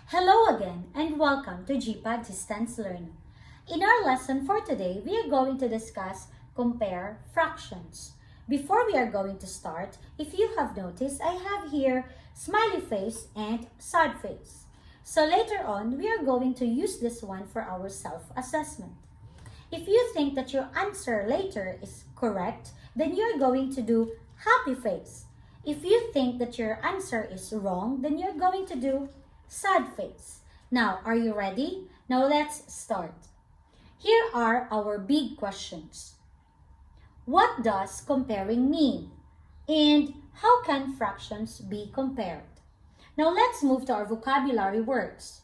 Hello again and welcome to GPA Distance Learning. In our lesson for today, we are going to discuss compare fractions. Before we are going to start, if you have noticed, I have here smiley face and sad face. So later on, we are going to use this one for our self-assessment. If you think that your answer later is correct, then you're going to do happy face. If you think that your answer is wrong, then you're going to do sad face. Now, are you ready? Now let's start. Here are our big questions. What does comparing mean? And how can fractions be compared? Now let's move to our vocabulary words.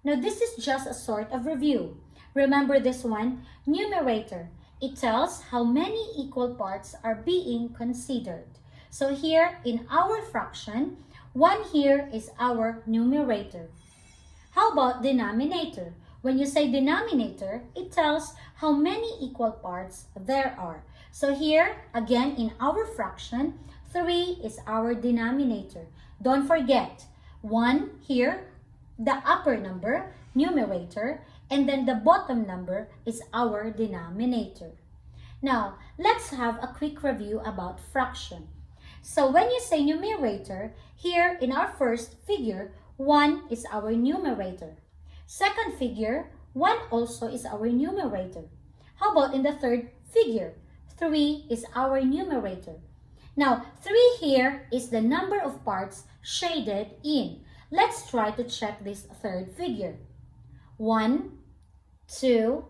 Now this is just a sort of review. Remember this one, numerator. It tells how many equal parts are being considered. So here in our fraction, 1 here is our numerator. How about denominator? When you say denominator, it tells how many equal parts there are. So here, again, in our fraction, 3 is our denominator. Don't forget, 1 here, the upper number, numerator, and then the bottom number is our denominator. Now, let's have a quick review about fraction. So when you say numerator, here in our first figure, 1 is our numerator. Second figure, 1 also is our numerator. How about in the third figure? 3 is our numerator. Now, 3 here is the number of parts shaded in. Let's try to check this third figure. 1, 2,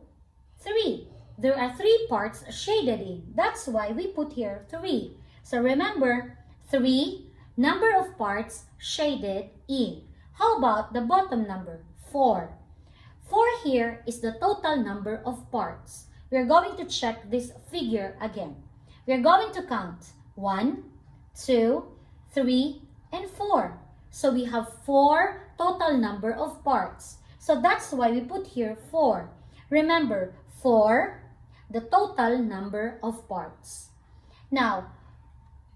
3. There are 3 parts shaded in. That's why we put here 3. So remember, 3, number of parts shaded in. How about the bottom number? 4. 4 here is the total number of parts. We're going to check this figure again. We're going to count 1, 2, 3, and 4. So we have 4 total number of parts. So that's why we put here 4. Remember, 4, the total number of parts. Now,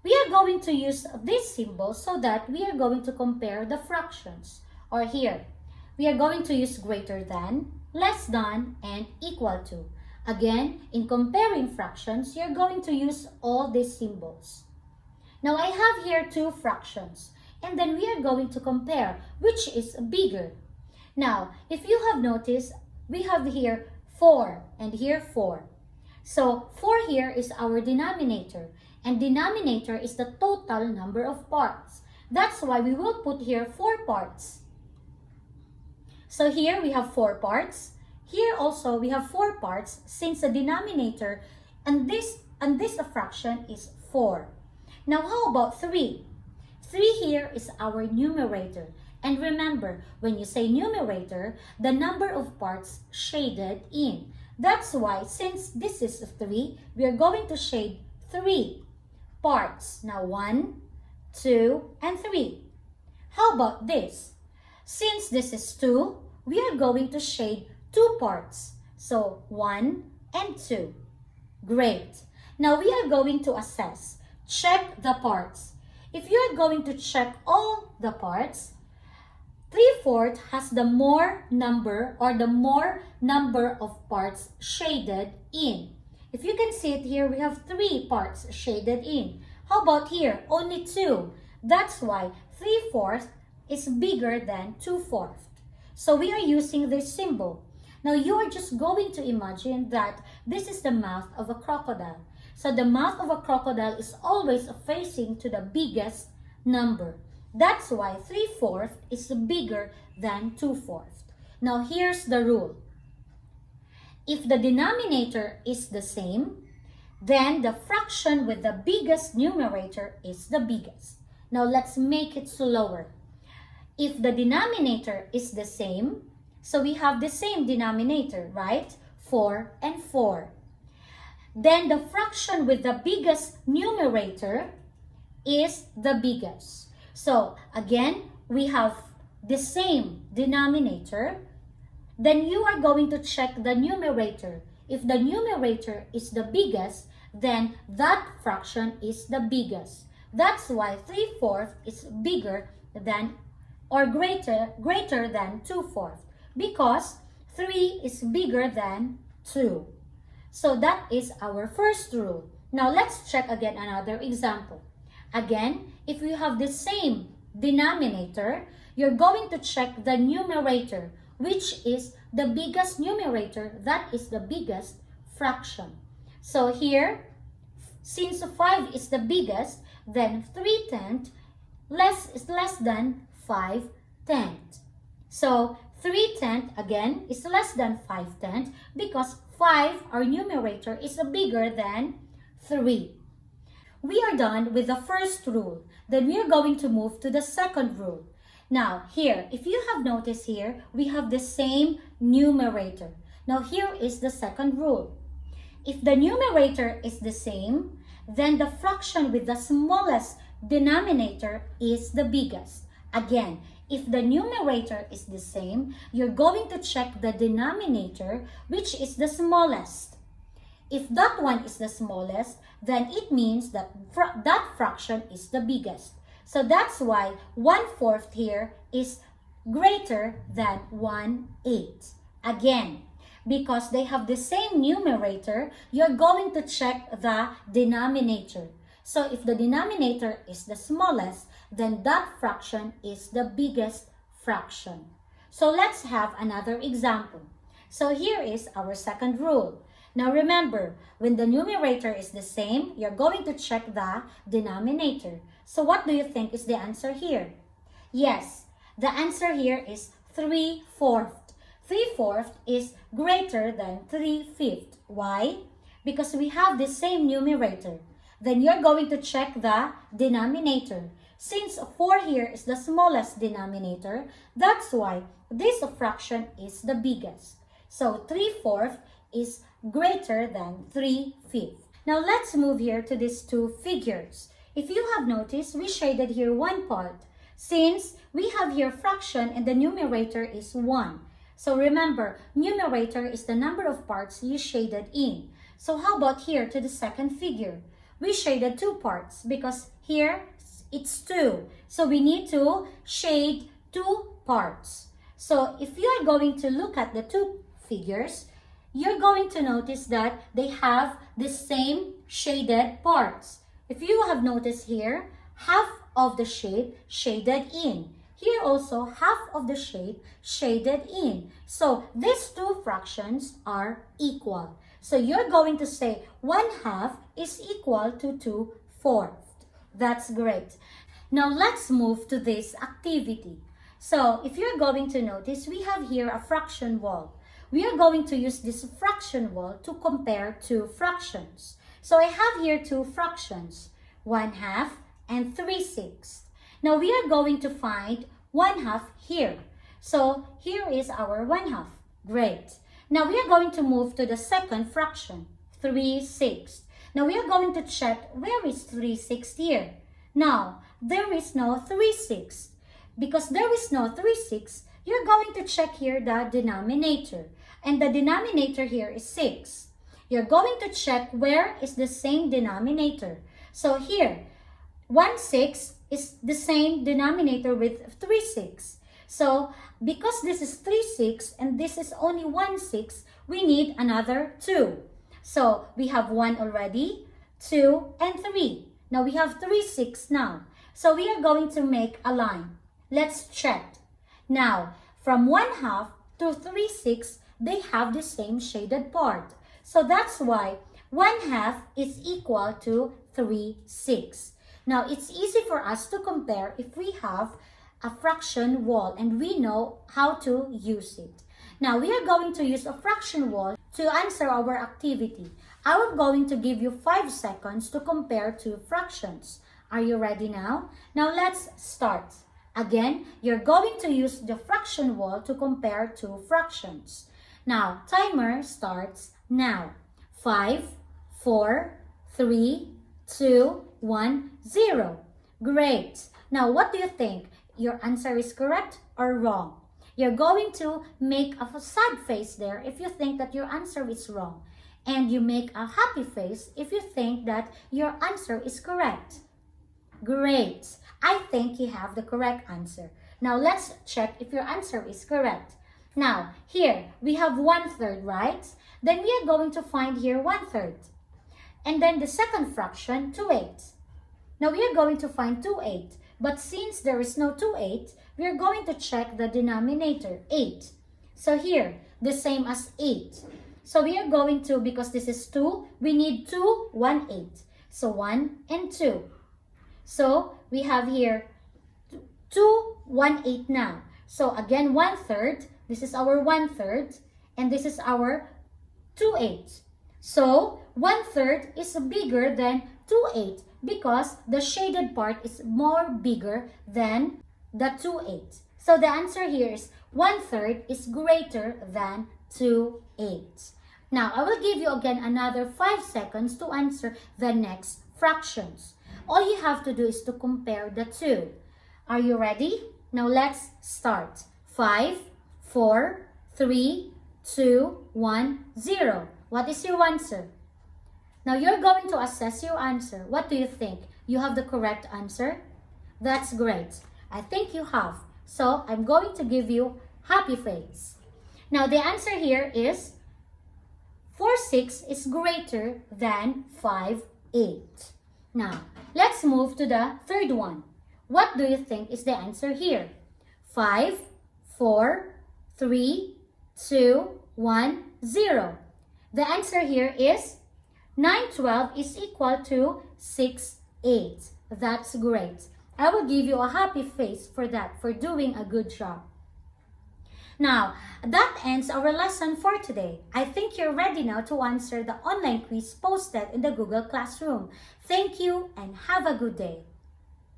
we are going to use this symbol so that we are going to compare the fractions. Or here, we are going to use greater than, less than, and equal to. Again, in comparing fractions, you're going to use all these symbols. Now, I have here 2 fractions. And then we are going to compare which is bigger. Now, if you have noticed, we have here 4 and here 4. So, 4 here is our denominator. And denominator is the total number of parts. That's why we will put here 4 parts. So here we have 4 parts. Here also we have 4 parts since the denominator and this fraction is 4. Now how about 3? 3 here is our numerator. And remember, when you say numerator, the number of parts shaded in. That's why since this is 3, we are going to shade 3 parts. Now 1, 2, and 3. How about this? Since this is 2, we are going to shade 2 parts. So 1 and 2. Great. Now we are going to assess. Check the parts. If you are going to check all the parts, 3/4 has the more number or the more number of parts shaded in. If you can see it here, we have 3 parts shaded in. How about here? Only 2. That's why 3/4 is bigger than 2/4. So we are using this symbol. Now you are just going to imagine that this is the mouth of a crocodile. So the mouth of a crocodile is always facing to the biggest number. That's why 3/4 is bigger than 2/4. Now here's the rule. If the denominator is the same, then the fraction with the biggest numerator is the biggest. Now let's make it slower. If the denominator is the same, so we have the same denominator, right? 4 and 4. Then the fraction with the biggest numerator is the biggest. So again, we have the same denominator. Then you are going to check the numerator. If the numerator is the biggest, then that fraction is the biggest. That's why 3/4 is bigger than or greater than 2/4 because 3 is bigger than 2. So that is our first rule. Now let's check again another example. Again, if you have the same denominator, you're going to check the numerator, which is the biggest numerator, that is the biggest fraction. So here, since 5 is the biggest, then 3/10 is less than 5/10. So 3/10 again is less than 5/10 because 5, our numerator, is bigger than 3. We are done with the first rule. Then we are going to move to the second rule. Now here, if you have noticed here, we have the same numerator. Now here is the second rule. If the numerator is the same, then the fraction with the smallest denominator is the biggest. Again, if the numerator is the same, you're going to check the denominator, which is the smallest. If that one is the smallest, then it means that that fraction is the biggest. So that's why 1/4 here is greater than 1/8. Again, because they have the same numerator, you're going to check the denominator. So if the denominator is the smallest, then that fraction is the biggest fraction. So let's have another example. So here is our second rule. Now remember, when the numerator is the same, you're going to check the denominator. So what do you think is the answer here? Yes, the answer here is 3/4. 3/4 is greater than 3/5. Why? Because we have the same numerator. Then you're going to check the denominator. Since 4 here is the smallest denominator, that's why this fraction is the biggest. So 3/4 is greater than 3/5. Now let's move here to these two figures. If you have noticed, we shaded here one part. Since we have here fraction and the numerator is 1. So remember, numerator is the number of parts you shaded in. So how about here to the second figure? We shaded 2 parts because here it's 2. So we need to shade 2 parts. So if you are going to look at the 2 figures, you're going to notice that they have the same shaded parts. If you have noticed here, half of the shape shaded in. Here also, half of the shape shaded in. So these 2 fractions are equal. So you're going to say 1/2 is equal to 2/4. That's great. Now let's move to this activity. So if you're going to notice, we have here a fraction wall. We are going to use this fraction wall to compare 2 fractions. So I have here 2 fractions, 1/2 and 3/6. Now we are going to find 1/2 here. So here is our 1/2. Great. Now we are going to move to the second fraction, 3/6. Now we are going to check where is 3/6 here. Now there is no 3/6. Because there is no 3/6, you're going to check here the denominator. And the denominator here is 6. You're going to check where is the same denominator. So here, 1/6 is the same denominator with 3/6. So because this is 3/6 and this is only 1/6, we need another 2. So we have 1 already, 2, and 3. Now we have 3/6 now. So we are going to make a line. Let's check. Now, from 1/2 to 3/6, they have the same shaded part. So that's why 1/2 is equal to 3/6. Now, it's easy for us to compare if we have a fraction wall and we know how to use it. Now, we are going to use a fraction wall to answer our activity. I'm going to give you 5 seconds to compare 2 fractions. Are you ready now? Now, let's start. Again, you're going to use the fraction wall to compare 2 fractions. Now, timer starts now. 5, 4, 3, 2, 1, 0. Great. Now, what do you think? Your answer is correct or wrong? You're going to make a sad face there if you think that your answer is wrong. And you make a happy face if you think that your answer is correct. Great. I think you have the correct answer. Now, let's check if your answer is correct. Now, here, we have 1/3, right? Then we are going to find here 1/3. And then the second fraction, 2/8. Now, we are going to find 2/8. But since there is no 2/8, we are going to check the denominator, 8. So here, the same as 8. So we are going to, because this is 2, we need 2 1/8. So 1 and 2. So we have here 2 1/8 now. So again, 1/3. This is our 1/3. And this is our 2/8. So 1/3 is bigger than 2/8 because the shaded part is more bigger than the 2/8. So the answer here is 1/3 is greater than 2/8. Now, I will give you again another 5 seconds to answer the next fractions. All you have to do is to compare the two. Are you ready? Now, let's start. 5, 4, 3, 2, 1, 0. What is your answer? Now, you're going to assess your answer. What do you think? You have the correct answer? That's great. I think you have. So, I'm going to give you happy face. Now, the answer here is 4/6 is greater than 5/8. Now, let's move to the third one. What do you think is the answer here? 5, 4, 3, 2, 1, 0. The answer here is 9/12 is equal to 6/8. That's great. I will give you a happy face for that, for doing a good job. Now, that ends our lesson for today. I think you're ready now to answer the online quiz posted in the Google Classroom. Thank you and have a good day.